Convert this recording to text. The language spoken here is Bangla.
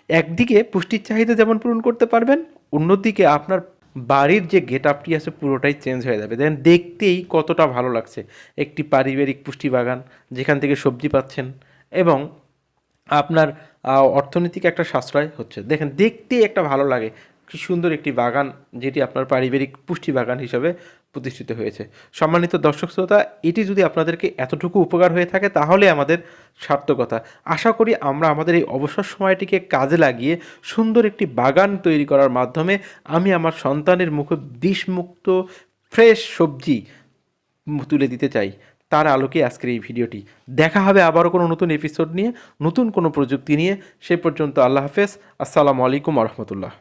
একদিকে পুষ্টির চাহিদা যেমন পূরণ করতে পারবেন, অন্যদিকে আপনার বাড়ির যে গেট আপটি আছে পুরোটাই চেঞ্জ হয়ে যাবে। দেখেন দেখতেই কতটা ভালো লাগছে, একটি পারিবারিক পুষ্টি বাগান যেখান থেকে সবজি পাচ্ছেন এবং আপনার অর্থনৈতিক একটা সাশ্রয় হচ্ছে। দেখেন দেখতেই একটা ভালো লাগে, কি সুন্দর একটি বাগান যেটি আপনার পারিবারিক পুষ্টি বাগান হিসাবে প্রতিষ্ঠিত হয়েছে। সম্মানিত দর্শক শ্রোতা, এটি যদি আপনাদেরকে এতটুকু উপকার হয়ে থাকে তাহলে আমাদের সার্থকতা। আশা করি আমরা আমাদের এই অবসর সময়টিকে কাজে লাগিয়ে সুন্দর একটি বাগান তৈরি করার মাধ্যমে আমি আমার সন্তানের মুখে বিষমুক্ত ফ্রেশ সবজি তুলে দিতে চাই। তার আলোকে আজকের এই ভিডিওটি। দেখা হবে আবারও কোনো নতুন এপিসোড নিয়ে, নতুন কোনো প্রযুক্তি নিয়ে। সে পর্যন্ত আল্লাহ হাফেজ। আসসালামু আলাইকুম ওয়া রাহমাতুল্লাহ।